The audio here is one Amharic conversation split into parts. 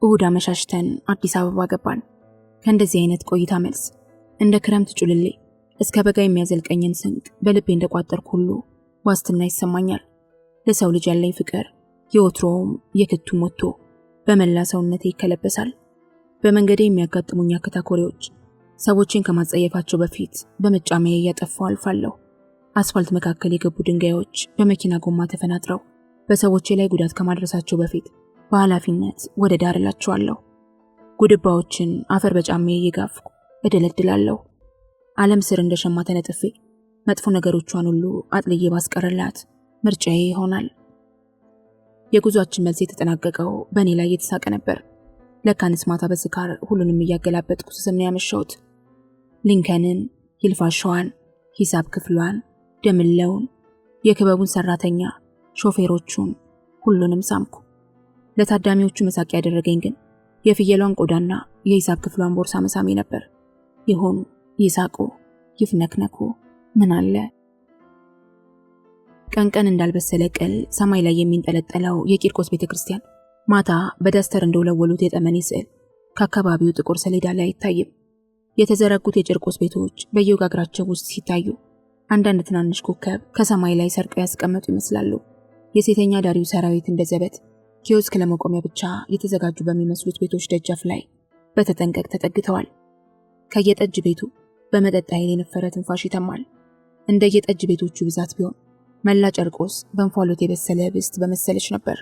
እሁድ አመሻሽተን አዲስ አበባ ገባን። ከእንደዚህ አይነት ቆይታ መልስ እንደ ክረምት ጩልሌ እስከ በጋ የሚያዘልቀኝን ስንቅ በልቤ እንደቋጠርኩ ሁሉ ዋስትና ይሰማኛል። ለሰው ልጅ ያለኝ ፍቅር የወትሮውም የክቱም ወጥቶ በመላ ሰውነቴ ይከለበሳል። በመንገዴ የሚያጋጥሙኝ አከታኮሪዎች ሰዎችን ከማጸየፋቸው በፊት በመጫሚያ እያጠፋው አልፋለሁ። አስፋልት መካከል የገቡ ድንጋዮች በመኪና ጎማ ተፈናጥረው በሰዎች ላይ ጉዳት ከማድረሳቸው በፊት በኃላፊነት ወደ ዳር እላቸዋለሁ። ጉድባዎችን አፈር በጫማዬ እየጋፍኩ እደለድላለሁ። ዓለም ስር እንደ ሸማ ተነጥፌ መጥፎ ነገሮቿን ሁሉ አጥልዬ ባስቀርላት ምርጫዬ ይሆናል። የጉዟችን መልስ የተጠናቀቀው በእኔ ላይ የተሳቀ ነበር። ለካንስ ማታ በስካር ሁሉንም እያገላበጥኩ ስስም ነው ያመሻሁት። ሊንከንን፣ ይልፋሸዋን፣ ሂሳብ ክፍሏን፣ ደምለውን፣ የክበቡን ሰራተኛ፣ ሾፌሮቹን ሁሉንም ሳምኩ። ለታዳሚዎቹ መሳቅ ያደረገኝ ግን የፍየሏን ቆዳና የሂሳብ ክፍሏን ቦርሳ መሳሜ ነበር። ይሁን ይሳቁ፣ ይፍነክነኩ፣ ምን አለ። ቀን ቀን እንዳልበሰለ ቅል ሰማይ ላይ የሚንጠለጠለው የቂርቆስ ቤተክርስቲያን ማታ በዳስተር እንደወለወሉት የጠመኔ ስዕል ከአካባቢው ጥቁር ሰሌዳ ላይ አይታይም። የተዘረጉት የጨርቆስ ቤቶች በየወጋግራቸው ውስጥ ሲታዩ አንዳንድ ትናንሽ ኮከብ ከሰማይ ላይ ሰርቀው ያስቀመጡ ይመስላሉ። የሴተኛ ዳሪው ሰራዊት እንደ ዘበት ኪዮስክ ለመቆሚያ ብቻ የተዘጋጁ በሚመስሉት ቤቶች ደጃፍ ላይ በተጠንቀቅ ተጠግተዋል። ከየጠጅ ቤቱ በመጠጥ ኃይል የነፈረ ትንፋሽ ይተማል። እንደ የጠጅ ቤቶቹ ብዛት ቢሆን መላ ጨርቆስ በእንፋሎት የበሰለ ህብስት በመሰለች ነበር።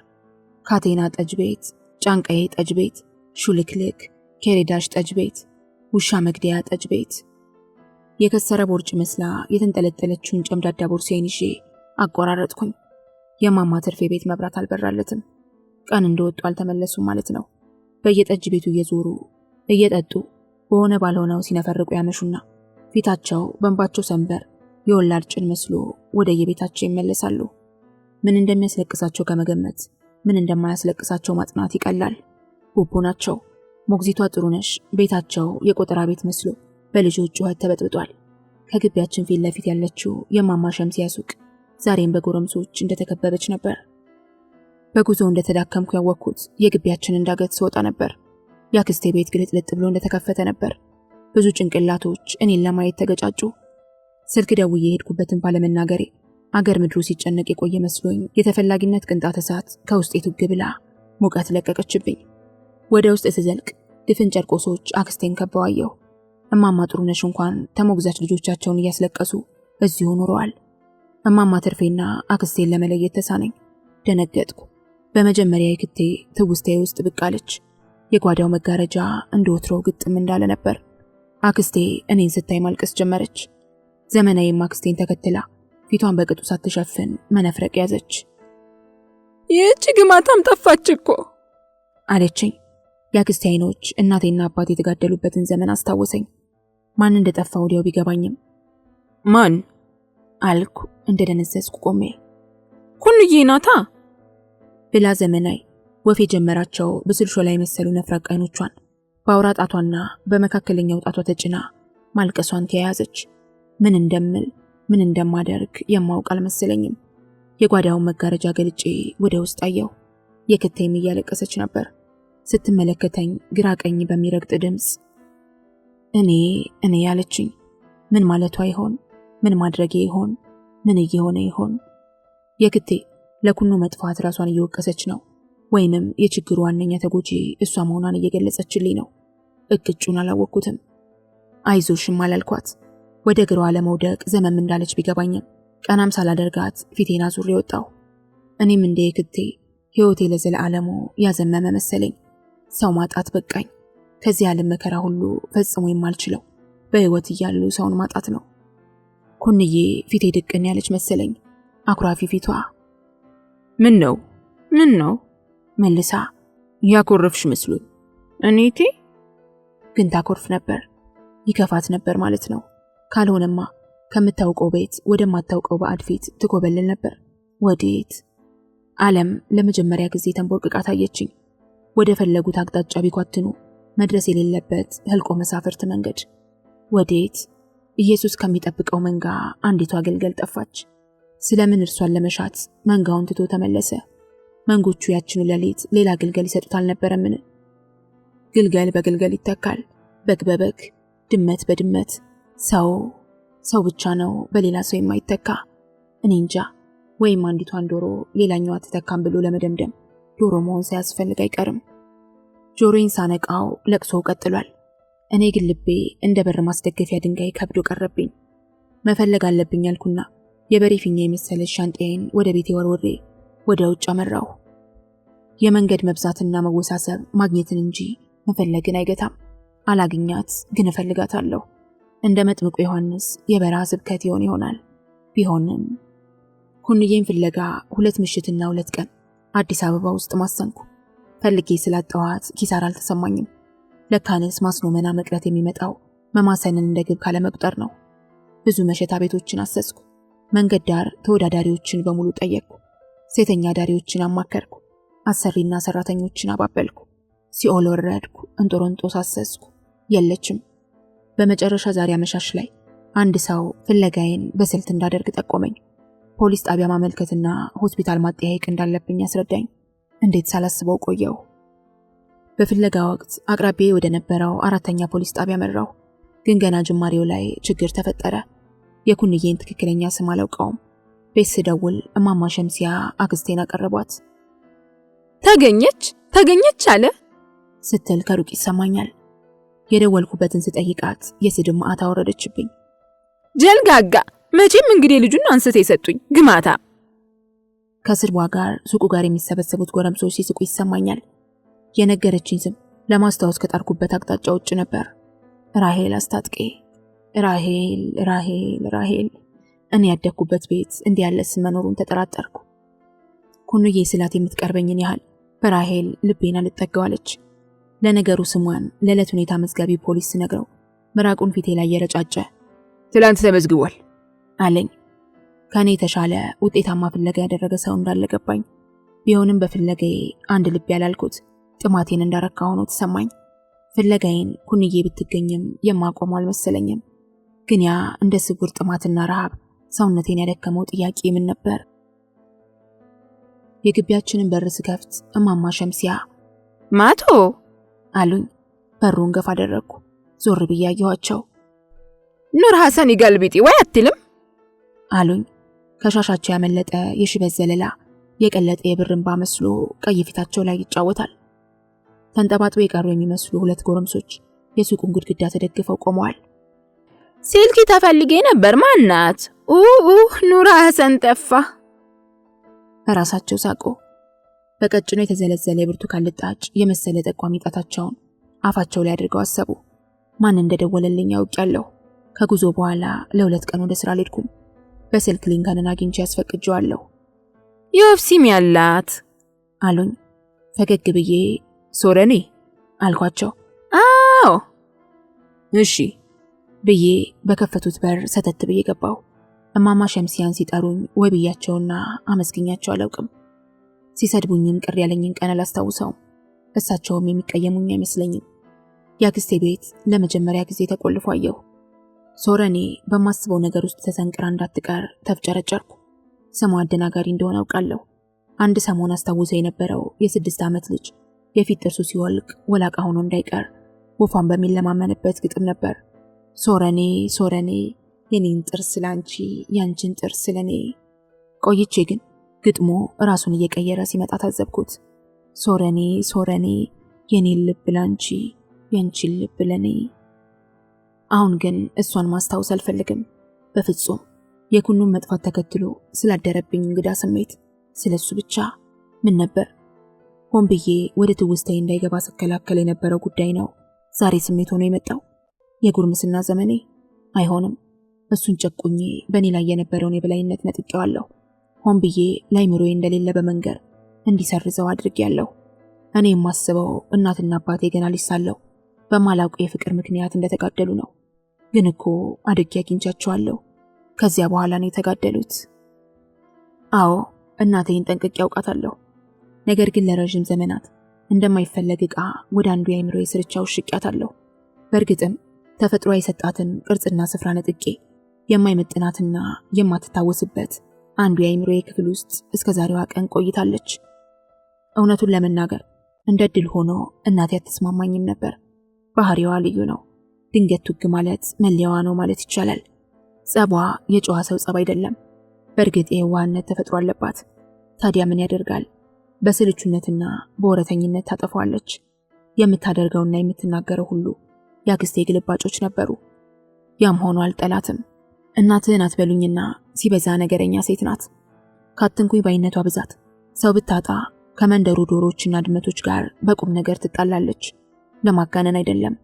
ካቴና ጠጅ ቤት፣ ጫንቃዬ ጠጅ ቤት፣ ሹልክልክ ኬሬዳሽ ጠጅ ቤት፣ ውሻ መግደያ ጠጅ ቤት። የከሰረ ቦርጭ መስላ የተንጠለጠለችውን ጨምዳዳ ቦርሳዬን ይዤ አቆራረጥኩኝ። የማማ ትርፌ ቤት መብራት አልበራለትም። ቀን እንደወጡ አልተመለሱም ማለት ነው። በየጠጅ ቤቱ እየዞሩ እየጠጡ በሆነ ባልሆነው ሲነፈርቁ ያመሹና ፊታቸው በእንባቸው ሰንበር የወላድ ጭን መስሎ ወደ የቤታቸው ይመለሳሉ። ምን እንደሚያስለቅሳቸው ከመገመት ምን እንደማያስለቅሳቸው ማጥናት ይቀላል። ቡቡ ናቸው። ሞግዚቷ ጥሩነሽ ቤታቸው የቆጠራ ቤት መስሎ በልጆች ጩኸት ተበጥብጧል። ከግቢያችን ፊት ለፊት ያለችው የማማ ሸምሲያ ሱቅ ዛሬም በጎረምሶች እንደተከበበች ነበር። በጉዞ እንደተዳከምኩ ያወቅኩት የግቢያችን እንዳገት ስወጣ ነበር። የአክስቴ ቤት ግልጥልጥ ብሎ እንደተከፈተ ነበር። ብዙ ጭንቅላቶች እኔን ለማየት ተገጫጩ። ስልክ ደውዬ የሄድኩበትን ባለመናገሬ አገር ምድሩ ሲጨነቅ የቆየ መስሎኝ የተፈላጊነት ቅንጣት እሳት ከውስጤ ቱግ ብላ ሙቀት ለቀቀችብኝ። ወደ ውስጥ ስዘልቅ ድፍን ጨርቆሶች አክስቴን ከበዋየሁ። እማማ ጥሩነሽ እንኳን ተሞግዛች ልጆቻቸውን እያስለቀሱ እዚሁ ኖረዋል። እማማ ትርፌና አክስቴን ለመለየት ተሳነኝ። ደነገጥኩ። በመጀመሪያ የክቴ ትውስታዬ ውስጥ ብቅ አለች። የጓዳው መጋረጃ እንደወትሮው ግጥም እንዳለ ነበር። አክስቴ እኔን ስታይ ማልቀስ ጀመረች። ዘመናዊም አክስቴን ተከትላ ፊቷን በቅጡ ሳትሸፍን መነፍረቅ ያዘች። ይህች ግማታም ጠፋች እኮ አለችኝ። የአክስቴ አይኖች እናቴና አባቴ የተጋደሉበትን ዘመን አስታወሰኝ። ማን እንደጠፋ ወዲያው ቢገባኝም ማን አልኩ እንደደነዘዝኩ ቆሜ። ኩንዬ ናታ ብላ ዘመናዊ ወፍ የጀመራቸው በስልሾ ላይ መሰሉ ነፍራቅ አይኖቿን በአውራ ጣቷና በመካከለኛው ጣቷ ተጭና ማልቀሷን ተያያዘች። ምን እንደምል ምን እንደማደርግ የማውቅ አልመሰለኝም። የጓዳውን መጋረጃ ገልጬ ወደ ውስጥ አየሁ። የክቴም እያለቀሰች ነበር። ስትመለከተኝ ግራ ቀኝ በሚረግጥ ድምፅ እኔ ያለችኝ። ምን ማለቷ ይሆን? ምን ማድረጌ ይሆን? ምን እየሆነ ይሆን? የክቴ ለኩኑ መጥፋት ራሷን እየወቀሰች ነው ወይንም የችግሩ ዋነኛ ተጎጂ እሷ መሆኗን እየገለጸችልኝ ነው? እቅጩን አላወቅኩትም። አይዞሽም አላልኳት። ወደ ግሯ ለመውደቅ ዘመም እንዳለች ቢገባኝም ቀናም ሳላደርጋት ፊቴን አዙሬ ወጣሁ። እኔም እንደ የክቴ ሕይወቴ ለዘለዓለሙ ያዘመመ መሰለኝ። ሰው ማጣት በቃኝ። ከዚህ ዓለም መከራ ሁሉ ፈጽሞ የማልችለው በሕይወት እያሉ ሰውን ማጣት ነው። ኩንዬ ፊቴ ድቅን ያለች መሰለኝ። አኩራፊ ፊቷ ምን ነው መልሳ ያኮረፍሽ መስሎኝ። እኔቴ ግን ታኮርፍ ነበር። ይከፋት ነበር ማለት ነው። ካልሆነማ ከምታውቀው ቤት ወደማታውቀው ባዕድ ፊት ትኮበልል ነበር። ወዴት? ዓለም ለመጀመሪያ ጊዜ ተንቦርቅቃ ታየችኝ። ወደ ፈለጉት አቅጣጫ ቢኳትኑ መድረስ የሌለበት ህልቆ መሳፍርት መንገድ። ወዴት? ኢየሱስ ከሚጠብቀው መንጋ አንዲቷ አገልገል ጠፋች። ስለምን እርሷን ለመሻት መንጋውን ትቶ ተመለሰ? መንጎቹ ያችኑ ሌሊት ሌላ አገልገል ይሰጡት አልነበረምን? ግልገል በግልገል ይተካል፣ በግ በበግ፣ ድመት በድመት፣ ሰው ብቻ ነው በሌላ ሰው የማይተካ። እኔ እንጃ፣ ወይም አንዲቷን ዶሮ ሌላኛዋ ትተካም ብሎ ለመደምደም ዶሮ መሆን ሳያስፈልግ አይቀርም። ጆሮዬን ሳነቃው ለቅሶ ቀጥሏል። እኔ ግን ልቤ እንደ በር ማስደገፊያ ድንጋይ ከብዶ ቀረብኝ። መፈለግ አለብኝ አልኩና የበሬ ፊኛ የመሰለች ሻንጣዬን ወደ ቤቴ ወርውሬ ወደ ውጭ አመራሁ። የመንገድ መብዛትና መወሳሰብ ማግኘትን እንጂ መፈለግን አይገታም። አላግኛት ግን እፈልጋታለሁ። እንደ መጥምቁ ዮሐንስ የበረሃ ስብከት ይሆናል። ቢሆንም ኩንዬን ፍለጋ 2 ምሽትና 2 ቀን አዲስ አበባ ውስጥ ማሰንኩ። ፈልጌ ስላጣኋት ኪሳራ አልተሰማኝም። ለካንስ ማስኖ መና መቅረት የሚመጣው መማሰንን እንደ ግብ ካለመቁጠር ነው። ብዙ መሸታ ቤቶችን አሰስኩ። መንገድ ዳር ተወዳዳሪዎችን በሙሉ ጠየቅኩ። ሴተኛ ዳሪዎችን አማከርኩ። አሰሪና ሰራተኞችን አባበልኩ። ሲኦል ወረድኩ። እንጦሮንጦስ አሰስኩ። የለችም። በመጨረሻ ዛሬ አመሻሽ ላይ አንድ ሰው ፍለጋዬን በስልት እንዳደርግ ጠቆመኝ። ፖሊስ ጣቢያ ማመልከትና ሆስፒታል ማጠያየቅ እንዳለብኝ አስረዳኝ። እንዴት ሳላስበው ቆየው። በፍለጋ ወቅት አቅራቢዬ ወደ ነበረው 4ኛ ፖሊስ ጣቢያ መራው። ግን ገና ጅማሬው ላይ ችግር ተፈጠረ። የኩንዬን ትክክለኛ ስም አላውቀውም። ቤት ስደውል እማማ ሸምሲያ አክስቴን አቀረቧት። ተገኘች አለ ስትል ከሩቅ ይሰማኛል። የደወልኩበትን ስጠይቃት የስድብ መዓት አወረደችብኝ። ጀልጋጋ፣ መቼም እንግዲህ ልጁን አንስተ የሰጡኝ ግማታ። ከስድቧ ጋር ሱቁ ጋር የሚሰበሰቡት ጎረምሶች ሲስቁ ይሰማኛል። የነገረችኝ ስም ለማስታወስ ከጣርኩበት አቅጣጫ ውጭ ነበር። ራሄል አስታጥቄ። ራሄል። እኔ ያደግኩበት ቤት እንዲህ ያለ ስም መኖሩን ተጠራጠርኩ። ኩንዬ ስላት የምትቀርበኝን ያህል በራሄል ልቤን አልጠገዋለች። ለነገሩ ስሟን ለዕለት ሁኔታ መዝጋቢ ፖሊስ ነግረው ምራቁን ፊቴ ላይ የረጫጨ ትላንት ተመዝግቧል አለኝ። ከኔ የተሻለ ውጤታማ ፍለጋ ያደረገ ሰው እንዳለ ገባኝ። ቢሆንም በፍለጋዬ አንድ ልብ ያላልኩት ጥማቴን እንዳረካ ሆኖ ተሰማኝ። ፍለጋዬን ኩንዬ ብትገኝም የማቆመው አልመሰለኝም። ግን ያ እንደ ስውር ጥማትና ረሃብ ሰውነቴን ያደከመው ጥያቄ ምን ነበር? የግቢያችንን በር ስከፍት እማማ ሸምሲያ ማቶ አሉኝ። በሩን ገፍ አደረግኩ። ዞር ብዬ አየኋቸው። ኑር ሐሰን ይገልቢጢ ወይ አትልም አሉኝ። ከሻሻቸው ያመለጠ የሽበት ዘለላ የቀለጠ የብር እንባ መስሎ ቀይ ፊታቸው ላይ ይጫወታል። ተንጠባጥበው የቀሩ የሚመስሉ 2 ጎረምሶች የሱቁን ግድግዳ ተደግፈው ቆመዋል። ሲልኪ ተፈልጌ ነበር ማናት? ኑር ሐሰን ጠፋ። በራሳቸው ሳቁ። በቀጭኑ የተዘለዘለ የብርቱካን ልጣጭ የመሰለ ጠቋሚ ጣታቸውን አፋቸው ላይ አድርገው አሰቡ። ማን እንደደወለልኝ አውቄያለሁ። ከጉዞ በኋላ ለ2 ቀን ወደ ስራ አልሄድኩም። በስልክ ሊንከንን አግኝቼ ያስፈቅጄዋለሁ። የወፍሲም ያላት አሉኝ። ፈገግ ብዬ ሶረኔ አልኳቸው። አዎ እሺ ብዬ በከፈቱት በር ሰተት ብዬ ገባሁ። እማማ ሸምሲያን ሲጠሩኝ ወይ ብያቸውና አመስግኛቸው አላውቅም። ሲሰድቡኝም ቅር ያለኝን ቀን አላስታውሰውም። እሳቸውም የሚቀየሙኝ አይመስለኝም። የአክስቴ ቤት ለመጀመሪያ ጊዜ ተቆልፎ አየሁ። ሶረኔ በማስበው ነገር ውስጥ ተሰንቅራ እንዳትቀር ተፍጨረጨርኩ። ስሟ አደናጋሪ እንደሆነ አውቃለሁ። አንድ ሰሞን አስታውሰው የነበረው የ6 ዓመት ልጅ የፊት ጥርሱ ሲወልቅ ወላቃ ሆኖ እንዳይቀር ወፋን በሚለማመንበት ግጥም ነበር። ሶረኔ የኔን ጥርስ ላንቺ፣ ያንቺን ጥርስ ለኔ። ቆይቼ ግን ግጥሙ ራሱን እየቀየረ ሲመጣ ታዘብኩት። ሶረኔ የኔን ልብ ላንቺ፣ ያንቺን ልብ ለኔ። አሁን ግን እሷን ማስታወስ አልፈልግም በፍጹም። የኩኑን መጥፋት ተከትሎ ስላደረብኝ እንግዳ ስሜት ስለሱ ብቻ ምን ነበር? ሆን ብዬ ወደ ትውስታዬ እንዳይገባ ስከላከል የነበረው ጉዳይ ነው ዛሬ ስሜት ሆኖ የመጣው። የጉርምስና ዘመኔ አይሆንም። እሱን ጨቁኜ በእኔ ላይ የነበረውን የበላይነት ነጥቄዋለሁ። ሆን ብዬ ላይምሮዬ እንደሌለ በመንገር እንዲሰርዘው አድርጌያለሁ። እኔ የማስበው እናትና አባቴ ገና ልጅ ሳለሁ በማላውቀው የፍቅር ምክንያት እንደተጋደሉ ነው። ግን እኮ አድጌ አግኝቻቸዋለሁ። ከዚያ በኋላ ነው የተጋደሉት። አዎ እናቴን ጠንቅቄ ያውቃታለሁ። ነገር ግን ለረጅም ዘመናት እንደማይፈለግ ዕቃ ወደ አንዱ የአእምሮዬ ስርቻ ውሽቄያታለሁ። በእርግጥም ተፈጥሮ የሰጣትን ቅርጽና ስፍራ ነጥቄ የማይመጥናትና የማትታወስበት አንዱ የአእምሮዬ ክፍል ውስጥ እስከ ዛሬዋ ቀን ቆይታለች። እውነቱን ለመናገር እንደ ድል ሆኖ እናቴ አትስማማኝም ነበር። ባህሪዋ ልዩ ነው። ድንገት ቱግ ማለት መለያዋ ነው ማለት ይቻላል። ጸቧ የጨዋ ሰው ጸብ አይደለም። በእርግጥ የዋህነት ተፈጥሮ አለባት። ታዲያ ምን ያደርጋል? በስልቹነትና በወረተኝነት ታጠፋለች። የምታደርገውና የምትናገረው ሁሉ ያክስቴ ግልባጮች ነበሩ። ያም ሆኖ አልጠላትም። እናትህን አትበሉኝና ሲበዛ ነገረኛ ሴት ናት። ካትንኩኝ ባይነቷ ብዛት ሰው ብታጣ ከመንደሩ ዶሮዎችና ድመቶች ጋር በቁም ነገር ትጣላለች። ለማጋነን አይደለም።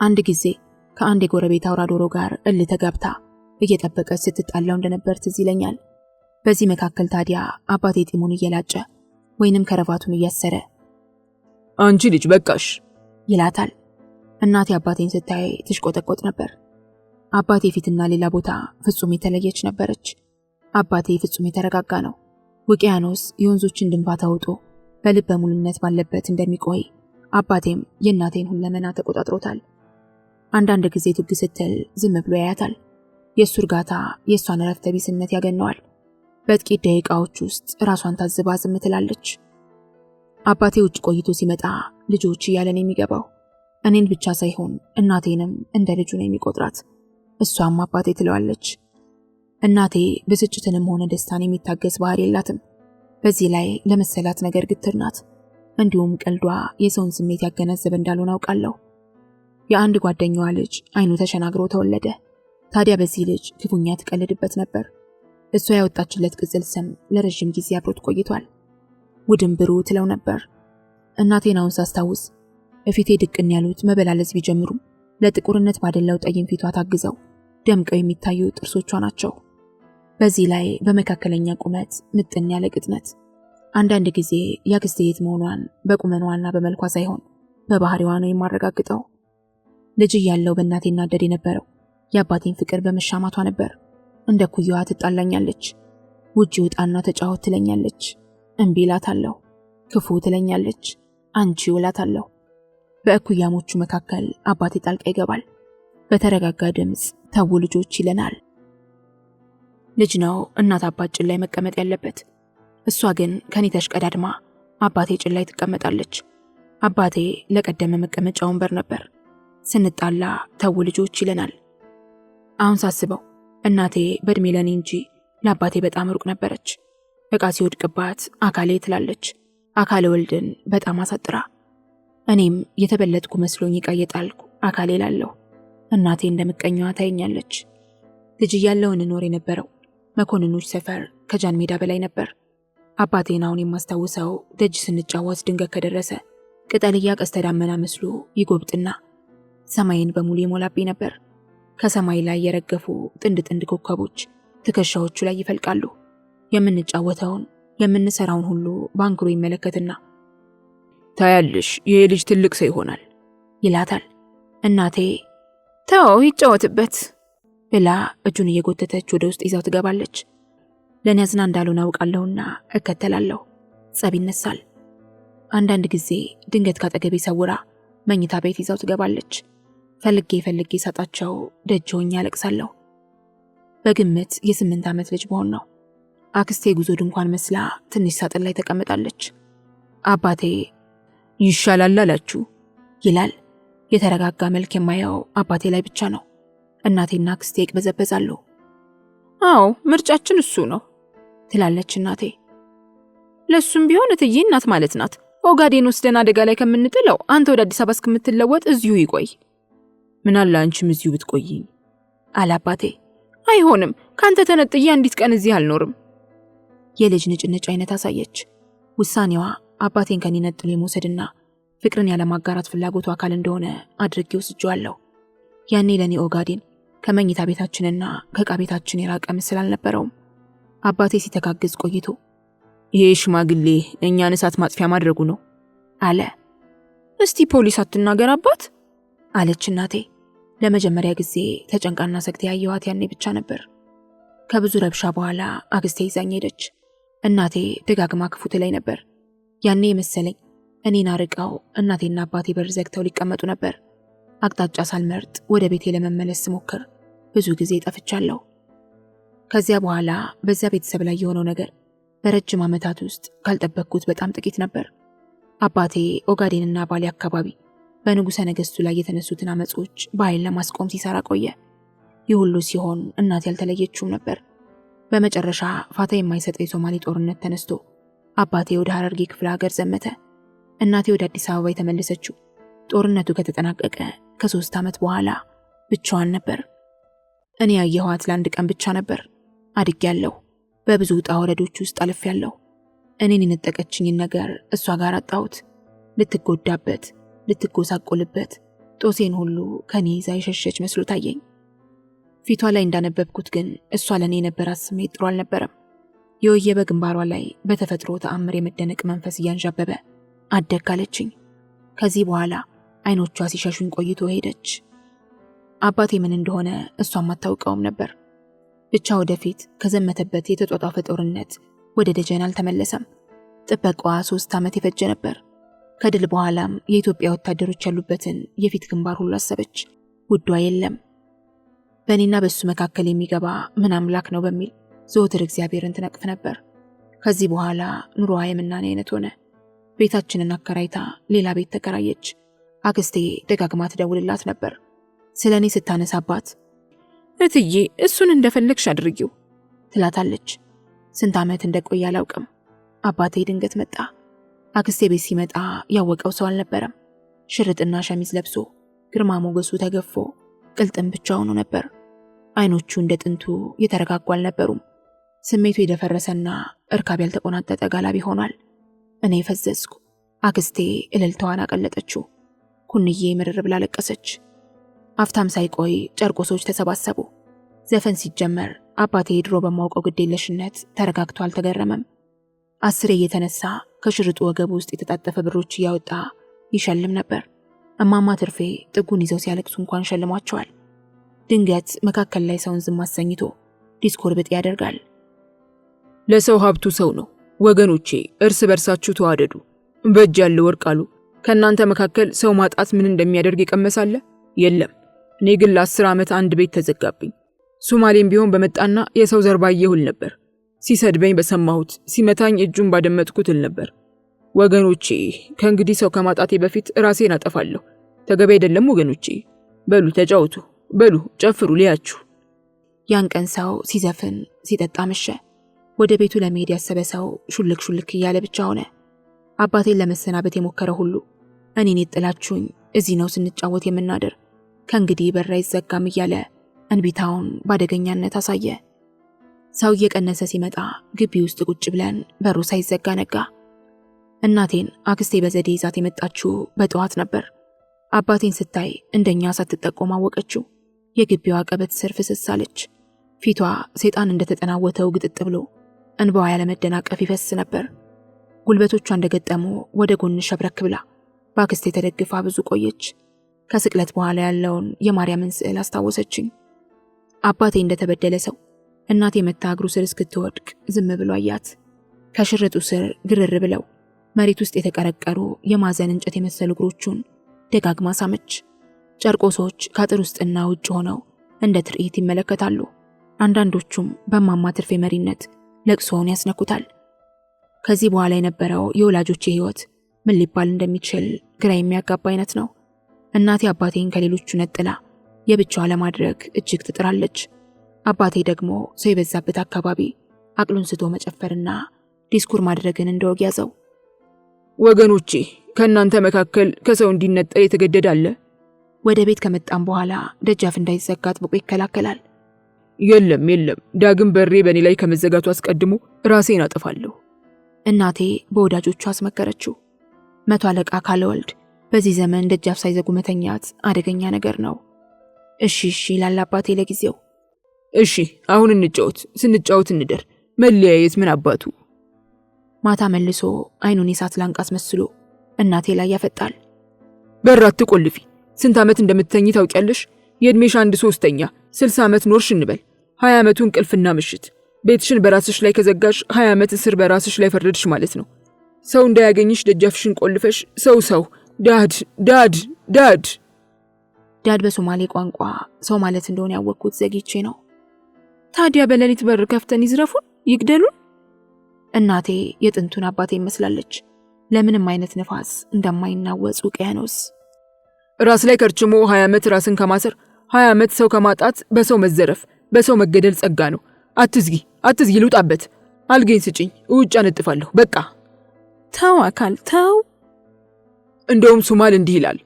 አንድ ጊዜ ከአንድ የጎረቤት አውራ ዶሮ ጋር እልህ ተጋብታ እየጠበቀች ስትጣላው እንደነበር ትዝ ይለኛል። በዚህ መካከል ታዲያ አባቴ ጢሙን እየላጨ ወይንም ከረቫቱን እያሰረ አንቺ ልጅ በቃሽ ይላታል። እናቴ አባቴን ስታይ ትሽቆጠቆጥ ነበር። አባቴ ፊትና ሌላ ቦታ ፍጹም የተለየች ነበረች። አባቴ ፍጹም የተረጋጋ ነው። ውቅያኖስ የወንዞችን ድንፋታ አውጦ በልበ ሙሉነት ባለበት እንደሚቆይ አባቴም የእናቴን ሁለመና ተቆጣጥሮታል። አንዳንድ ጊዜ ቱግ ስትል ዝም ብሎ ያያታል። የእሱ እርጋታ የእሷን እረፍተ ቢስነት ያገነዋል። በጥቂት ደቂቃዎች ውስጥ ራሷን ታዝባ ዝም ትላለች። አባቴ ውጭ ቆይቶ ሲመጣ ልጆች እያለን የሚገባው እኔን ብቻ ሳይሆን እናቴንም እንደ ልጁ ነው የሚቆጥራት። እሷም አባቴ ትለዋለች። እናቴ ብስጭትንም ሆነ ደስታን የሚታገስ ባህሪ የላትም። በዚህ ላይ ለመሰላት ነገር ግትር ናት። እንዲሁም ቀልዷ የሰውን ስሜት ያገናዘበ እንዳልሆነ አውቃለሁ። የአንድ ጓደኛዋ ልጅ አይኑ ተሸናግሮ ተወለደ። ታዲያ በዚህ ልጅ ክፉኛ ትቀልድበት ነበር። እሷ ያወጣችለት ቅጽል ስም ለረጅም ጊዜ አብሮት ቆይቷል። ውድንብሩ ትለው ነበር። እናቴን አሁን ሳስታውስ በፊቴ ድቅን ያሉት መበላለዝ ቢጀምሩም ለጥቁርነት ባደላው ጠይም ፊቷ ታግዘው ደምቀው የሚታዩ ጥርሶቿ ናቸው። በዚህ ላይ በመካከለኛ ቁመት ምጥን ያለ ቅጥነት። አንዳንድ ጊዜ ያክስቴ የት መሆኗን በቁመኗና በመልኳ ሳይሆን በባህሪዋ ነው የማረጋግጠው። ልጅ እያለሁ በእናቴ እናደድ የነበረው የአባቴን ፍቅር በመሻማቷ ነበር። እንደ ኩያዋ ትጣላኛለች። ውጪ ውጣና ተጫወት ትለኛለች። እምቢ እላታለሁ። ክፉ ትለኛለች። አንቺ እላታለሁ። በእኩያሞቹ መካከል አባቴ ጣልቃ ይገባል። በተረጋጋ ድምፅ ተው ልጆች ይለናል። ልጅ ነው እናት አባት ጭን ላይ መቀመጥ ያለበት። እሷ ግን ከኔ ተሽቀዳድማ አባቴ ጭን ላይ ትቀመጣለች። አባቴ ለቀደመ መቀመጫ ወንበር ነበር። ስንጣላ ተው ልጆች ይለናል። አሁን ሳስበው እናቴ በእድሜ ለኔ እንጂ ለአባቴ በጣም ሩቅ ነበረች። ዕቃ ሲወድቅባት አካሌ ትላለች። አካለ ወልድን በጣም አሳጥራ። እኔም የተበለጥኩ መስሎኝ ዕቃ እየጣልኩ አካሌ ላለሁ። እናቴ እንደምቀኛዋ ታየኛለች። ልጅ እያለሁ እንኖር የነበረው መኮንኖች ሰፈር ከጃን ሜዳ በላይ ነበር። አባቴን አሁን የማስታውሰው ደጅ ስንጫወት ድንገት ከደረሰ ቅጠልያ ቀስተ ደመና መስሎ ይጎብጥና ሰማይን በሙሉ ይሞላብኝ ነበር። ከሰማይ ላይ የረገፉ ጥንድ ጥንድ ኮከቦች ትከሻዎቹ ላይ ይፈልቃሉ። የምንጫወተውን የምንሰራውን ሁሉ ባንክሮ ይመለከትና ታያለሽ፣ ይሄ ልጅ ትልቅ ሰው ይሆናል ይላታል። እናቴ ተው ይጫወትበት ብላ እጁን እየጎተተች ወደ ውስጥ ይዛው ትገባለች። ለኔ አዝና እንዳልሆነ አውቃለሁና እከተላለሁ። ጸብ ይነሳል። አንዳንድ ጊዜ ድንገት ካጠገቤ ሰውራ መኝታ ቤት ይዛው ትገባለች። ፈልጌ ሳጣቸው ደጅ ሆኜ ያለቅሳለሁ። በግምት የ8 ዓመት ልጅ በሆን ነው። አክስቴ ጉዞ ድንኳን መስላ ትንሽ ሳጥን ላይ ተቀምጣለች። አባቴ ይሻላል አላችሁ ይላል። የተረጋጋ መልክ የማየው አባቴ ላይ ብቻ ነው። እናቴና አክስቴ ይቅበዘበዛሉ። አዎ ምርጫችን እሱ ነው ትላለች እናቴ። ለሱም ቢሆን እትዬ እናት ማለት ናት። ኦጋዴን ወስደን አደጋ ላይ ከምንጥለው አንተ ወደ አዲስ አበባ እስከምትለወጥ እዚሁ ይቆይ። ምን አለ አንቺም እዚሁ ብትቆይ አለ አባቴ። አይሆንም፣ ካንተ ተነጥዬ አንዲት ቀን እዚህ አልኖርም። የልጅ ንጭንጭ አይነት አሳየች። ውሳኔዋ አባቴን ከኔ ነጥሎ የመውሰድና ፍቅርን ያለማጋራት ፍላጎቱ አካል እንደሆነ አድርጌ ወስጄዋለሁ። ያኔ ለኔ ኦጋዴን ከመኝታ ቤታችንና ከዕቃ ቤታችን የራቀ ምስል አልነበረውም። አባቴ ሲተጋግዝ ቆይቶ ይሄ ሽማግሌ እኛን እሳት ማጥፊያ ማድረጉ ነው አለ። እስቲ ፖሊስ አትናገር አባት አለች እናቴ። ለመጀመሪያ ጊዜ ተጨንቃና ሰግታ ያየኋት ያኔ ብቻ ነበር። ከብዙ ረብሻ በኋላ አክስቴ ይዛኝ ሄደች። እናቴ ደጋግማ ክፉ ትለኝ ነበር። ያኔ መሰለኝ እኔን አርቀው እናቴና አባቴ በር ዘግተው ሊቀመጡ ነበር። አቅጣጫ ሳልመርጥ ወደ ቤቴ ለመመለስ ስሞክር ብዙ ጊዜ ጠፍቻለሁ። ከዚያ በኋላ በዚያ ቤተሰብ ላይ የሆነው ነገር በረጅም ዓመታት ውስጥ ካልጠበቅኩት በጣም ጥቂት ነበር። አባቴ ኦጋዴንና ባሌ አካባቢ በንጉሠ ነገሥቱ ላይ የተነሱትን አመጾች በኃይል ለማስቆም ሲሰራ ቆየ። ይህ ሁሉ ሲሆን እናቴ ያልተለየችውም ነበር። በመጨረሻ ፋታ የማይሰጠው የሶማሌ ጦርነት ተነስቶ አባቴ ወደ ሐረርጌ ክፍለ ሀገር ዘመተ። እናቴ ወደ አዲስ አበባ የተመለሰችው ጦርነቱ ከተጠናቀቀ ከ3 ዓመት በኋላ ብቻዋን ነበር። እኔ ያየኋት ለአንድ ቀን ብቻ ነበር። አድጌያለሁ። በብዙ ውጣ ወረዶች ውስጥ አልፌያለሁ። እኔን የነጠቀችኝን ነገር እሷ ጋር አጣሁት። ልትጎዳበት፣ ልትጎሳቆልበት ጦሴን ሁሉ ከኔ ይዛ የሸሸች መስሎ ታየኝ። ፊቷ ላይ እንዳነበብኩት ግን እሷ ለኔ የነበራት ስሜት ጥሩ አልነበረም። የወየበ ግንባሯ ላይ በተፈጥሮ ተአምር የመደነቅ መንፈስ እያንዣበበ አደግ አለችኝ። ከዚህ በኋላ አይኖቿ ሲሸሹኝ ቆይቶ ሄደች። አባቴ ምን እንደሆነ እሷም አታውቀውም ነበር። ብቻ ወደፊት ከዘመተበት የተጧጧፈ ጦርነት ወደ ደጀን አልተመለሰም። ጥበቃዋ 3 ዓመት የፈጀ ነበር። ከድል በኋላም የኢትዮጵያ ወታደሮች ያሉበትን የፊት ግንባር ሁሉ አሰበች። ውዷ የለም። በእኔና በሱ መካከል የሚገባ ምን አምላክ ነው በሚል ዘወትር እግዚአብሔርን ትነቅፍ ነበር። ከዚህ በኋላ ኑሮዋ የምናኔ አይነት ሆነ። ቤታችንን አከራይታ ሌላ ቤት ተከራየች። አክስቴ ደጋግማ ትደውልላት ነበር። ስለ እኔ ስታነሳባት እትዬ እሱን እንደፈለግሽ አድርጊው ትላታለች። ስንት ዓመት እንደቆየ አላውቅም። አባቴ ድንገት መጣ። አክስቴ ቤት ሲመጣ ያወቀው ሰው አልነበረም። ሽርጥና ሸሚዝ ለብሶ ግርማ ሞገሱ ተገፎ ቅልጥም ብቻ ሆኖ ነበር። አይኖቹ እንደ ጥንቱ የተረጋጉ አልነበሩም። ስሜቱ የደፈረሰና እርካብ ያልተቆናጠጠ ጋላቢ ሆኗል። እኔ ፈዘዝኩ። አክስቴ እልልታዋን አቀለጠችው። ኩንዬ ምርር ብላ ለቀሰች። አፍታም ሳይቆይ ጨርቆሶች ተሰባሰቡ። ዘፈን ሲጀመር አባቴ ድሮ በማውቀው ግዴለሽነት ተረጋግቶ አልተገረመም። 10 እየተነሳ ከሽርጡ ወገብ ውስጥ የተጣጠፈ ብሮች እያወጣ ይሸልም ነበር። እማማ ትርፌ ጥጉን ይዘው ሲያለቅሱ እንኳን ሸልሟቸዋል። ድንገት መካከል ላይ ሰውን ዝም አሰኝቶ ዲስኮር ብጤ ያደርጋል። ለሰው ሀብቱ ሰው ነው። ወገኖቼ እርስ በርሳችሁ ተዋደዱ። በእጅ ያለ ወርቅ አሉ። ከእናንተ መካከል ሰው ማጣት ምን እንደሚያደርግ ይቀመሳለ? የለም። እኔ ግን ለ10 ዓመት አንድ ቤት ተዘጋብኝ። ሶማሌም ቢሆን በመጣና የሰው ዘር ባየሁል ነበር። ሲሰድበኝ በሰማሁት፣ ሲመታኝ እጁን ባደመጥኩት ል ነበር። ወገኖቼ ከእንግዲህ ሰው ከማጣቴ በፊት ራሴን አጠፋለሁ። ተገቢ አይደለም ወገኖቼ። በሉ ተጫውቱ፣ በሉ ጨፍሩ፣ ሊያችሁ። ያን ቀን ሰው ሲዘፍን ሲጠጣ መሸ። ወደ ቤቱ ለመሄድ ያሰበ ሰው ሹልክ ሹልክ እያለ ብቻ ሆነ። አባቴን ለመሰናበት የሞከረ ሁሉ እኔን የጥላችሁኝ እዚህ ነው ስንጫወት የምናደር፣ ከእንግዲህ በር አይዘጋም እያለ እንቢታውን ባደገኛነት አሳየ። ሰው እየቀነሰ ሲመጣ ግቢ ውስጥ ቁጭ ብለን በሩ ሳይዘጋ ነጋ። እናቴን አክስቴ በዘዴ ይዛት የመጣችው በጠዋት ነበር። አባቴን ስታይ እንደኛ ሳትጠቆም አወቀችው። የግቢዋ ቀበት ስር ፍስስ አለች። ፊቷ ሰይጣን እንደተጠናወተው ግጥጥ ብሎ እንባዋ ያለመደናቀፍ ይፈስ ነበር። ጉልበቶቿ እንደገጠሙ ወደ ጎን ሸብረክ ብላ በአክስቴ ተደግፋ ብዙ ቆየች። ከስቅለት በኋላ ያለውን የማርያምን ስዕል አስታወሰችኝ። አባቴ እንደተበደለ ሰው እናቴ መታ እግሩ ስር እስክትወድቅ ዝም ብሎ አያት። ከሽርጡ ስር ግርር ብለው መሬት ውስጥ የተቀረቀሩ የማዘን እንጨት የመሰሉ እግሮቹን ደጋግማ ሳመች። ጨርቆሶች ከአጥር ውስጥና ውጭ ሆነው እንደ ትርኢት ይመለከታሉ። አንዳንዶቹም በማማ ትርፌ መሪነት ለቅሶውን ያስነኩታል። ከዚህ በኋላ የነበረው የወላጆቼ ሕይወት ምን ሊባል እንደሚችል ግራ የሚያጋባ አይነት ነው። እናቴ አባቴን ከሌሎቹ ነጥላ የብቻዋ ለማድረግ እጅግ ትጥራለች። አባቴ ደግሞ ሰው የበዛበት አካባቢ አቅሉን ስቶ መጨፈርና ዲስኩር ማድረግን እንደወግ ያዘው። ወገኖቼ ከእናንተ መካከል ከሰው እንዲነጠል የተገደደ አለ? ወደ ቤት ከመጣም በኋላ ደጃፍ እንዳይዘጋ አጥብቆ ይከላከላል። የለም የለም፣ ዳግም በሬ በእኔ ላይ ከመዘጋቱ አስቀድሞ ራሴን አጠፋለሁ። እናቴ በወዳጆቹ አስመከረችው። 100 አለቃ ካለወልድ በዚህ ዘመን ደጃፍ ሳይዘጉ መተኛት አደገኛ ነገር ነው። እሺ ይላል አባቴ ለጊዜው። እሺ አሁን እንጫወት፣ ስንጫወት እንደር፣ መለያየት ምን አባቱ። ማታ መልሶ አይኑን የሳት ላንቃ አስመስሎ እናቴ ላይ ያፈጣል። በር አትቆልፊ። ስንት ዓመት እንደምትተኝ ታውቂያለሽ? የእድሜሽ 1/3 60 ዓመት ኖርሽ እንበል። 20 ዓመቱ እንቅልፍና ምሽት። ቤትሽን በራስሽ ላይ ከዘጋሽ 20 ዓመት እስር በራስሽ ላይ ፈረድሽ ማለት ነው። ሰው እንዳያገኝሽ ደጃፍሽን ቆልፈሽ ሰው ዳድ ዳድ ዳድ ዳድ በሶማሌ ቋንቋ ሰው ማለት እንደሆነ ያወቅኩት ዘግይቼ ነው። ታዲያ በሌሊት በር ከፍተን ይዝረፉን፣ ይግደሉን? እናቴ የጥንቱን አባቴ ይመስላለች። ለምንም አይነት ነፋስ እንደማይናወጽ ውቅያኖስ። ራስ ላይ ከርችሞ 20 ዓመት ራስን ከማሰር 20 ዓመት ሰው ከማጣት በሰው መዘረፍ በሰው መገደል ጸጋ ነው። አትዝጊ ልውጣበት። አልጌን ስጭኝ፣ ውጭ አነጥፋለሁ። በቃ ተው አካል ተው። እንደውም ሱማል እንዲህ ይላል፣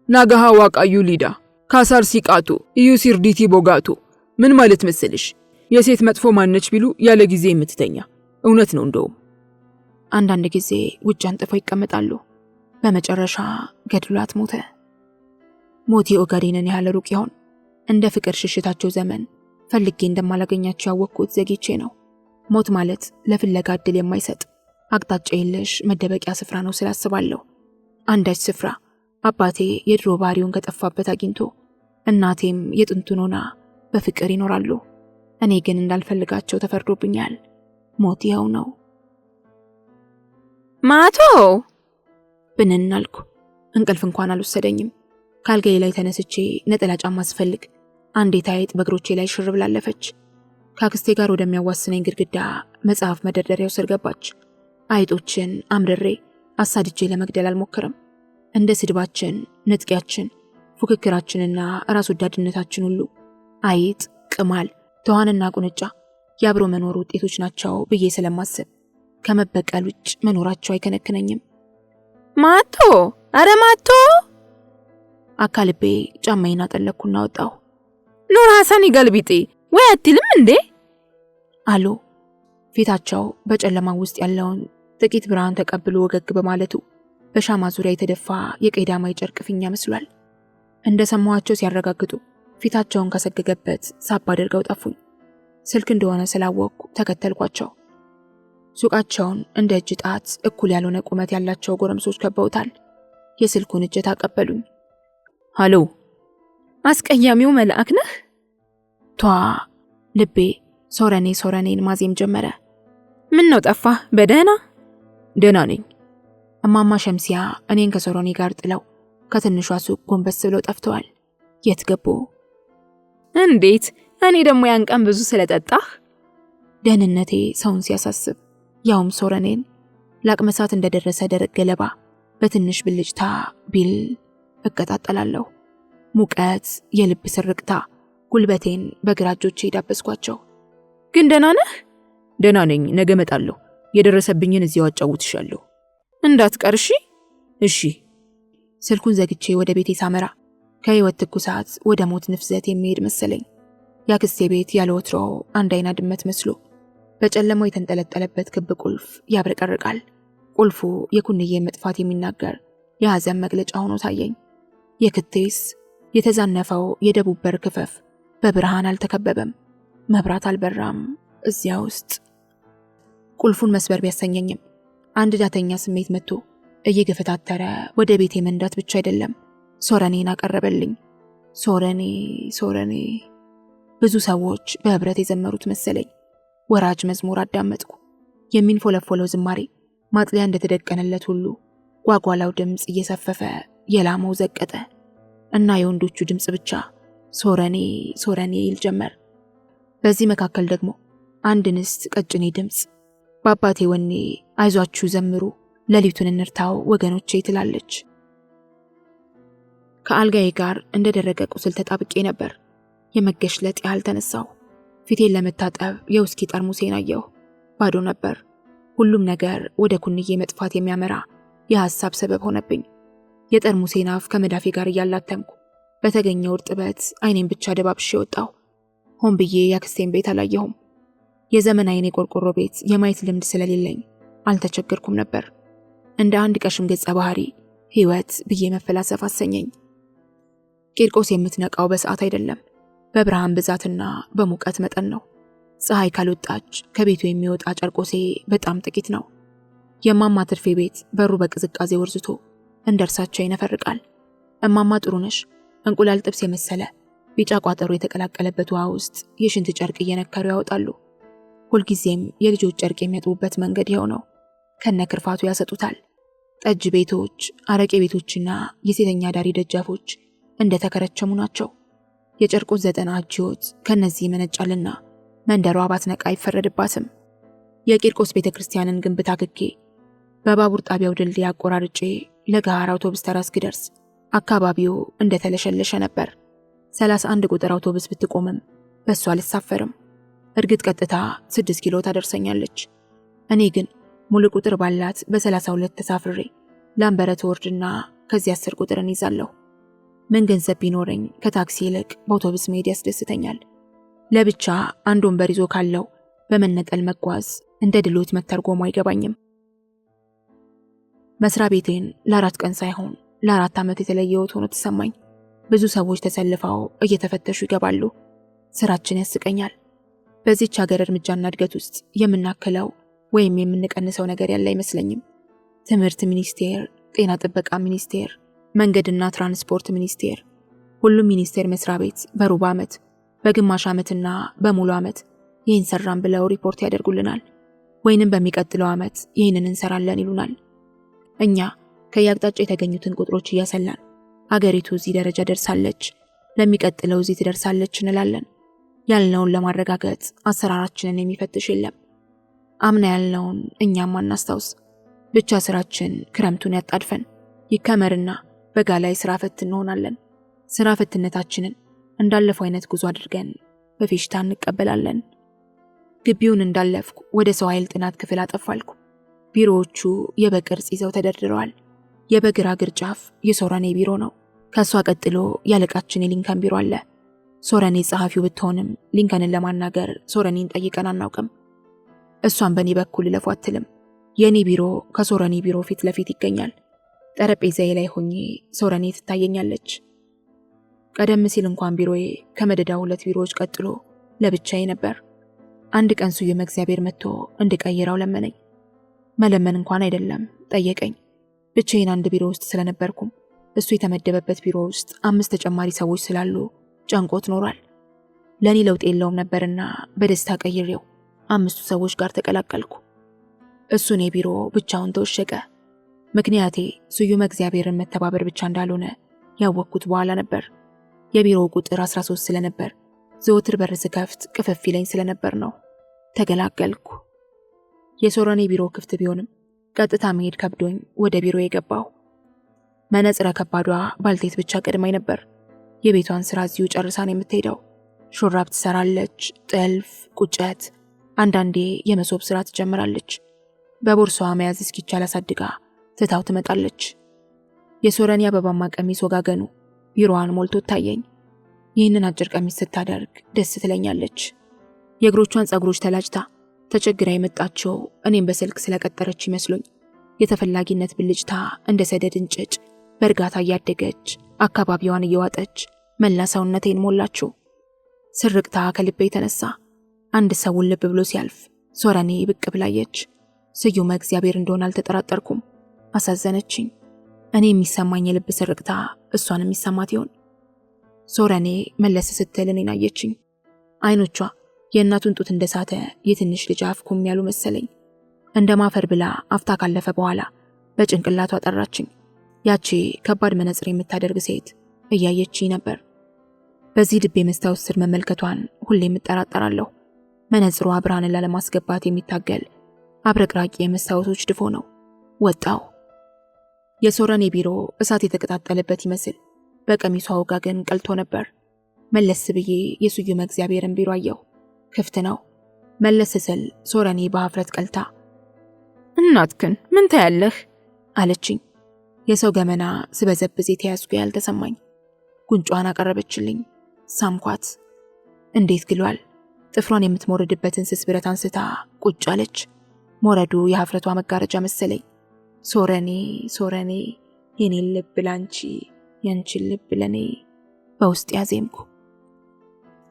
ናጋሃ ዋቃዩ ሊዳ ካሳር ሲቃቶ እዩ ሲርዲቲ ቦጋቶ። ምን ማለት መሰልሽ? የሴት መጥፎ ማነች ቢሉ ያለ ጊዜ የምትተኛ። እውነት ነው። እንደውም አንዳንድ ጊዜ ውጭ አንጥፈው ይቀመጣሉ። በመጨረሻ ገድሏት ሞተ። ሞት የኦጋዴንን ያህል ሩቅ ይሆን? እንደ ፍቅር ሽሽታቸው ዘመን ፈልጌ እንደማላገኛቸው ያወቅኩት ዘግይቼ ነው። ሞት ማለት ለፍለጋ እድል የማይሰጥ አቅጣጫ የለሽ መደበቂያ ስፍራ ነው ስላስባለሁ። አንዳች ስፍራ አባቴ የድሮ ባህሪውን ከጠፋበት አግኝቶ እናቴም የጥንቱን ሆና በፍቅር ይኖራሉ። እኔ ግን እንዳልፈልጋቸው ተፈርዶብኛል። ሞት ይኸው ነው። ማቶ ብንን አልኩ። እንቅልፍ እንኳን አልወሰደኝም። ካልጋዬ ላይ ተነስቼ ነጠላ ጫማ ስፈልግ አንዲት አይጥ በእግሮቼ ላይ ሽር ብላለፈች። ከአክስቴ ጋር ወደሚያዋስነኝ ግድግዳ መጽሐፍ መደርደሪያው ስር ገባች። አይጦችን አምርሬ አሳድጄ ለመግደል አልሞክርም። እንደ ስድባችን፣ ንጥቂያችን፣ ፉክክራችንና ራስ ወዳድነታችን ሁሉ አይጥ፣ ቅማል፣ ተዋንና ቁንጫ የአብሮ መኖር ውጤቶች ናቸው ብዬ ስለማስብ ከመበቀል ውጭ መኖራቸው አይከነክነኝም። ማቶ፣ አረ ማቶ! አካልቤ ጫማዬን አጠለቅኩና ወጣሁ። ኑር ሐሰን ይገልቢጤ ወይ አትልም እንዴ አሉ። ፊታቸው በጨለማ ውስጥ ያለውን ጥቂት ብርሃን ተቀብሎ ወገግ በማለቱ በሻማ ዙሪያ የተደፋ የቀይዳማ ጨርቅ ፊኛ መስሏል። እንደሰማኋቸው ሲያረጋግጡ ፊታቸውን ከሰገገበት ሳብ አድርገው ጠፉኝ። ስልክ እንደሆነ ስላወቅኩ ተከተልኳቸው። ሱቃቸውን እንደ እጅ ጣት እኩል ያልሆነ ቁመት ያላቸው ጎረምሶች ከበውታል። የስልኩን እጀታ አቀበሉኝ። ሃሎ፣ አስቀያሚው መልአክ ነህ? ቷ ልቤ ሶረኔን ማዜም ጀመረ። ምን ነው ጠፋህ? በደህና? ደህና ነኝ። እማማ ሸምሲያ እኔን ከሶረኔ ጋር ጥለው ከትንሿ ሱቅ ጎንበስ ብለው ጠፍተዋል። የት ገቡ? እንዴት? እኔ ደግሞ ያን ቀን ብዙ ስለጠጣህ? ደህንነቴ ሰውን ሲያሳስብ፣ ያውም ሶረኔን ላቅመሳት እንደደረሰ ደረቅ ገለባ በትንሽ ብልጭታ ቢል እቀጣጠላለሁ። ሙቀት፣ የልብ ስርቅታ ጉልበቴን በግራ እጆቼ ዳበስኳቸው። ግን ደህና ነህ? ደህና ነኝ። ነገ እመጣለሁ። የደረሰብኝን እዚያው አጫውትሻለሁ። እንዳትቀር እሺ? እሺ። ስልኩን ዘግቼ ወደ ቤቴ ሳመራ ከህይወት ትኩሳት ወደ ሞት ንፍዘት የሚሄድ መሰለኝ። ያክስቴ ቤት ያለ ወትሮው አንድ አይና ድመት መስሎ በጨለማው የተንጠለጠለበት ክብ ቁልፍ ያብረቀርቃል። ቁልፉ የኩንዬ መጥፋት የሚናገር የሐዘን መግለጫ ሆኖ ታየኝ። የክቴስ የተዛነፈው የደቡብ በር ክፈፍ በብርሃን አልተከበበም። መብራት አልበራም እዚያ ውስጥ። ቁልፉን መስበር ቢያሰኘኝም አንድ ዳተኛ ስሜት መጥቶ እየገፈታተረ ወደ ቤቴ መንዳት ብቻ አይደለም፣ ሶረኔን አቀረበልኝ። ሶረኔ። ብዙ ሰዎች በህብረት የዘመሩት መሰለኝ። ወራጅ መዝሙር አዳመጥኩ። የሚንፎለፎለው ዝማሬ ማጥለያ እንደተደቀነለት ሁሉ ጓጓላው ድምፅ እየሰፈፈ የላመው ዘቀጠ እና የወንዶቹ ድምፅ ብቻ ሶረኔ ይል ጀመር። በዚህ መካከል ደግሞ አንድ እንስት ቀጭኔ ድምፅ በአባቴ ወኔ አይዟችሁ ዘምሩ፣ ሌሊቱን እንርታው ወገኖቼ ትላለች። ከአልጋዬ ጋር እንደደረቀ ቁስል ተጣብቄ ነበር። የመገሽለጥ ያህል ተነሳው። ፊቴን ለመታጠብ የውስኪ ጠርሙሴን አየሁ። ባዶ ነበር። ሁሉም ነገር ወደ ኩንዬ መጥፋት የሚያመራ የሐሳብ ሰበብ ሆነብኝ። የጠርሙሴን አፍ ከመዳፌ ጋር እያላተምኩ በተገኘው እርጥበት አይኔን ብቻ ደባብሼ ወጣሁ። ሆን ብዬ ያክስቴን ቤት አላየሁም። የዘመናዊን የቆርቆሮ ቤት የማየት ልምድ ስለሌለኝ አልተቸገርኩም ነበር። እንደ አንድ ቀሽም ገጸ ባህሪ ህይወት ብዬ መፈላሰፍ አሰኘኝ። ቂርቆስ የምትነቃው በሰዓት አይደለም፣ በብርሃን ብዛትና በሙቀት መጠን ነው። ፀሐይ ካልወጣች ከቤቱ የሚወጣ ጨርቆሴ በጣም ጥቂት ነው። የማማ ትርፌ ቤት በሩ በቅዝቃዜ ወርዝቶ እንደርሳቸው ይነፈርቃል። እማማ ጥሩነሽ እንቁላል ጥብስ የመሰለ ቢጫ ቋጠሮ የተቀላቀለበት ውሃ ውስጥ የሽንት ጨርቅ እየነከሩ ያወጣሉ። ሁልጊዜም የልጆች ጨርቅ የሚያጥቡበት መንገድ ይኸው ነው። ከነ ክርፋቱ ያሰጡታል። ጠጅ ቤቶች፣ አረቄ ቤቶችና የሴተኛ ዳሪ ደጃፎች እንደተከረቸሙ ናቸው። የጨርቆስ 90 እጅዎት ከነዚህ ይመነጫልና መንደሯ ባትነቃ አይፈረድባትም። የቂርቆስ ቤተክርስቲያንን ግንብ ታክኬ በባቡር ጣቢያው ድልድይ አቆራርጬ ለገሃር አውቶቡስ ተራ እስክደርስ አካባቢው እንደተለሸለሸ ነበር። 31 ቁጥር አውቶቡስ ብትቆምም በሷ አልሳፈርም። እርግጥ ቀጥታ 6 ኪሎ ታደርሰኛለች። እኔ ግን ሙሉ ቁጥር ባላት በ32 ተሳፍሬ ላምበረት ወርድና ከዚህ 10 ቁጥርን ይዛለሁ። ምን ገንዘብ ቢኖረኝ ከታክሲ ይልቅ በአውቶቡስ መሄድ ያስደስተኛል። ለብቻ አንድ ወንበር ይዞ ካለው በመነጠል መጓዝ እንደ ድሎት መተርጎሙ አይገባኝም። መስሪያ ቤቴን ለ4 ቀን ሳይሆን ለ4 ዓመት የተለየሁት ሆኖ ተሰማኝ። ብዙ ሰዎች ተሰልፈው እየተፈተሹ ይገባሉ። ስራችን ያስቀኛል። በዚች ሀገር እርምጃና እድገት ውስጥ የምናክለው ወይም የምንቀንሰው ነገር ያለ አይመስለኝም። ትምህርት ሚኒስቴር፣ ጤና ጥበቃ ሚኒስቴር፣ መንገድና ትራንስፖርት ሚኒስቴር፣ ሁሉም ሚኒስቴር መስሪያ ቤት በሩብ ዓመት፣ በግማሽ ዓመትና በሙሉ ዓመት ይህን ሰራን ብለው ሪፖርት ያደርጉልናል። ወይንም በሚቀጥለው ዓመት ይህንን እንሰራለን ይሉናል። እኛ ከየአቅጣጫ የተገኙትን ቁጥሮች እያሰላን አገሪቱ እዚህ ደረጃ ደርሳለች፣ ለሚቀጥለው እዚህ ትደርሳለች እንላለን። ያልነውን ለማረጋገጥ አሰራራችንን የሚፈትሽ የለም። አምና ያልነውን እኛም አናስታውስ። ብቻ ስራችን ክረምቱን ያጣድፈን ይከመርና በጋ ላይ ስራ ፈት እንሆናለን። ስራ ፈትነታችንን እንዳለፈው አይነት ጉዞ አድርገን በፌሽታ እንቀበላለን። ግቢውን እንዳለፍኩ ወደ ሰው ኃይል ጥናት ክፍል አጠፋልኩ። ቢሮዎቹ የበግ ቅርጽ ይዘው ተደርድረዋል። የበግራ ግር ጫፍ የሶረኔ ቢሮ ነው። ከሷ ቀጥሎ ያለቃችን የሊንከን ቢሮ አለ። ሶረኔ ጸሐፊው ብትሆንም ሊንከንን ለማናገር ሶረኔን ጠይቀን አናውቅም። እሷን በእኔ በኩል እለፉ አትልም። የእኔ ቢሮ ከሶረኔ ቢሮ ፊት ለፊት ይገኛል። ጠረጴዛዬ ላይ ሆኜ ሶረኔ ትታየኛለች። ቀደም ሲል እንኳን ቢሮዬ ከመደዳው 2 ቢሮዎች ቀጥሎ ለብቻዬ ነበር። አንድ ቀን ስዩም እግዚአብሔር መጥቶ እንድቀይረው ለመነኝ። መለመን እንኳን አይደለም ጠየቀኝ። ብቻዬን አንድ ቢሮ ውስጥ ስለነበርኩም እሱ የተመደበበት ቢሮ ውስጥ 5 ተጨማሪ ሰዎች ስላሉ ጨንቆት ኖሯል። ለኔ ለውጥ የለውም ነበርና በደስታ ቀይሬው 5 ሰዎች ጋር ተቀላቀልኩ። እሱ እኔ ቢሮ ብቻውን ተወሸቀ። ምክንያቴ ስዩም እግዚአብሔርን መተባበር ብቻ እንዳልሆነ ያወቅኩት በኋላ ነበር። የቢሮው ቁጥር 13 ስለነበር ዘወትር በር ስከፍት ቅፍፍ ይለኝ ስለነበር ነው። ተገላገልኩ። የሶረኔ ቢሮ ክፍት ቢሆንም ቀጥታ መሄድ ከብዶኝ ወደ ቢሮ የገባው። መነጽረ ከባዷ ባልቴት ብቻ ቀድማኝ ነበር። የቤቷን ስራ እዚሁ ጨርሳን የምትሄደው። ሹራብ ትሰራለች፣ ጥልፍ፣ ቁጨት፣ አንዳንዴ የመሶብ ስራ ትጀምራለች። በቦርሳዋ መያዝ እስኪቻል አሳድጋ ትታው ትመጣለች። የሶረኔ አበባማ ቀሚስ ወጋገኑ ቢሮዋን ሞልቶ ታየኝ። ይህንን አጭር ቀሚስ ስታደርግ ደስ ትለኛለች። የእግሮቿን ጸጉሮች ተላጭታ ተቸግራ የመጣችው እኔም በስልክ ስለቀጠረች ይመስሉኝ። የተፈላጊነት ብልጭታ እንደ ሰደድ እንጭጭ በእርጋታ እያደገች አካባቢዋን እየዋጠች መላ ሰውነቴን ሞላችው። ስርቅታ ከልቤ የተነሳ አንድ ሰውን ልብ ብሎ ሲያልፍ ሶረኔ ብቅ ብላየች። ስዩም እግዚአብሔር እንደሆነ አልተጠራጠርኩም። አሳዘነችኝ። እኔ የሚሰማኝ የልብ ስርቅታ እሷን የሚሰማት ይሆን? ሶረኔ መለስ ስትል እኔን አየችኝ። አይኖቿ የእናቱን ጡት እንደሳተ የትንሽ ልጅ አፍ ኩም ያሉ መሰለኝ። እንደ ማፈር ብላ አፍታ ካለፈ በኋላ በጭንቅላቷ ጠራችኝ። ያቺ ከባድ መነጽር የምታደርግ ሴት እያየችኝ ነበር። በዚህ ልቤ መስታወት ስር መመልከቷን ሁሌም እጠራጠራለሁ። መነጽሯ ብርሃንን ላለማስገባት የሚታገል አብረቅራቂ የመስታወቶች ድፎ ነው። ወጣው። የሶረኔ ቢሮ እሳት የተቀጣጠለበት ይመስል በቀሚሷ ወጋገን ቀልቶ ነበር። መለስ ብዬ የስዩም እግዚአብሔርን ቢሮ አየሁ። ክፍት ነው። መለስ ስል ሶረኔ በሀፍረት ቀልታ እናትክን ምን ታያለህ አለችኝ። የሰው ገመና ስበዘብዝ የተያዝኩ ያልተሰማኝ። ጉንጯን አቀረበችልኝ። ሳምኳት። እንዴት ግሏል። ጥፍሯን የምትሞርድበትን ስስ ብረት አንስታ ቁጭ አለች። ሞረዱ የሀፍረቷ መጋረጃ መሰለኝ። ሶረኔ ሶረኔ የኔን ልብ ላንቺ ያንቺን ልብ ለኔ በውስጥ ያዜምኩ።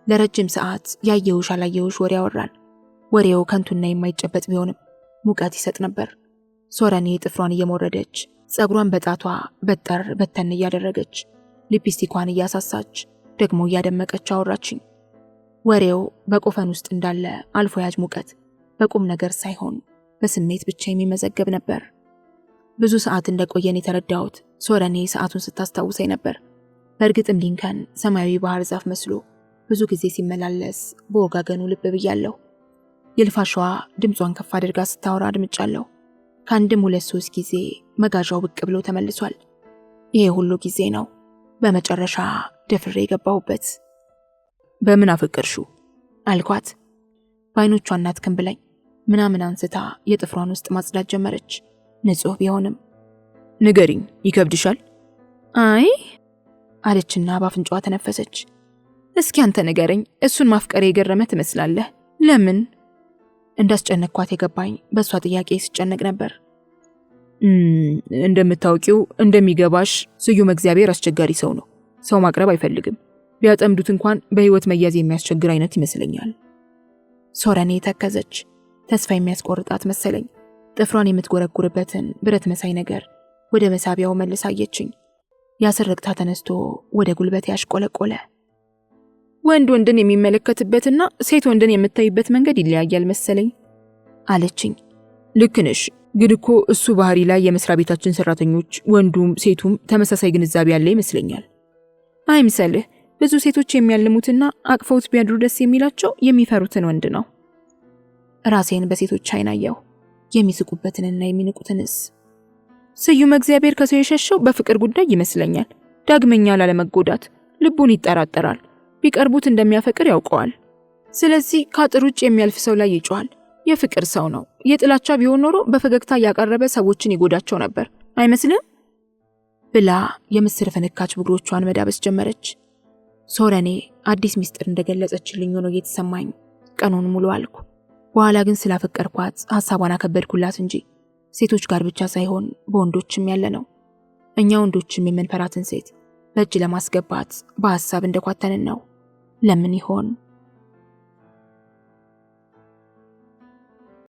ለረጅም ሰዓት ያየውሽ አላየውሽ ወሬ አወራን። ወሬው ከንቱና የማይጨበጥ ቢሆንም ሙቀት ይሰጥ ነበር። ሶረኔ ጥፍሯን እየሞረደች ጸጉሯን በጣቷ በጠር በተን እያደረገች ሊፕስቲኳን እያሳሳች ደግሞ እያደመቀች አወራችኝ። ወሬው በቆፈን ውስጥ እንዳለ አልፎ ያጅ ሙቀት በቁም ነገር ሳይሆን በስሜት ብቻ የሚመዘገብ ነበር። ብዙ ሰዓት እንደቆየን የተረዳሁት ሶረኔ ሰዓቱን ስታስታውሰኝ ነበር። በእርግጥም ሊንከን ሰማያዊ ባህር ዛፍ መስሎ ብዙ ጊዜ ሲመላለስ በወጋገኑ ልብ ብያለሁ። የልፋሿ ድምጿን ከፍ አድርጋ ስታወራ አድምጫለሁ። ከአንድም 2-3 ጊዜ መጋዣው ብቅ ብሎ ተመልሷል። ይሄ ሁሉ ጊዜ ነው በመጨረሻ ደፍሬ የገባሁበት። በምን አፈቀርሽው አልኳት። በአይኖቿ እናትክን ብላኝ ምናምን አንስታ የጥፍሯን ውስጥ ማጽዳት ጀመረች። ንጹህ ቢሆንም ንገሪኝ፣ ይከብድሻል? አይ አለችና በአፍንጫዋ ተነፈሰች። እስኪ አንተ ንገረኝ፣ እሱን ማፍቀሬ የገረመ ትመስላለህ። ለምን? እንዳስጨነቅኳት የገባኝ በእሷ ጥያቄ ሲጨነቅ ነበር። እንደምታውቂው እንደሚገባሽ ስዩም እግዚአብሔር አስቸጋሪ ሰው ነው። ሰው ማቅረብ አይፈልግም። ቢያጠምዱት እንኳን በህይወት መያዝ የሚያስቸግር አይነት ይመስለኛል። ሶረኔ ተከዘች። ተስፋ የሚያስቆርጣት መሰለኝ። ጥፍሯን የምትጎረጉርበትን ብረት መሳይ ነገር ወደ መሳቢያው መልስ አየችኝ። ያስረቅታ ተነስቶ ወደ ጉልበት ያሽቆለቆለ። ወንድ ወንድን የሚመለከትበትና ሴት ወንድን የምታይበት መንገድ ይለያያል መሰለኝ አለችኝ። ልክ ነሽ፣ ግን እኮ እሱ ባህሪ ላይ የመስሪያ ቤታችን ሰራተኞች ወንዱም ሴቱም ተመሳሳይ ግንዛቤ ያለ ይመስለኛል። አይምሰልህ፣ ብዙ ሴቶች የሚያልሙትና አቅፈውት ቢያድሩ ደስ የሚላቸው የሚፈሩትን ወንድ ነው። ራሴን በሴቶች አይን አየሁ፣ የሚስቁበትንና የሚንቁትንስ። ስዩም እግዚአብሔር ከሰው የሸሸው በፍቅር ጉዳይ ይመስለኛል። ዳግመኛ ላለመጎዳት ልቡን ይጠራጠራል። ቢቀርቡት እንደሚያፈቅር ያውቀዋል። ስለዚህ ከአጥር ውጭ የሚያልፍ ሰው ላይ ይጮሃል። የፍቅር ሰው ነው። የጥላቻ ቢሆን ኖሮ በፈገግታ እያቀረበ ሰዎችን ይጎዳቸው ነበር አይመስልም? ብላ የምስር ፍንካች ብግሮቿን መዳበስ ጀመረች። ሶረኔ አዲስ ሚስጥር እንደገለጸችልኝ ሆኖ እየተሰማኝ ቀኑን ሙሉ አልኩ። በኋላ ግን ስላፈቀርኳት ሐሳቧን አከበድኩላት እንጂ ሴቶች ጋር ብቻ ሳይሆን በወንዶችም ያለ ነው። እኛ ወንዶችም የምንፈራትን ሴት በእጅ ለማስገባት በሐሳብ እንደኳተንን ነው። ለምን ይሆን?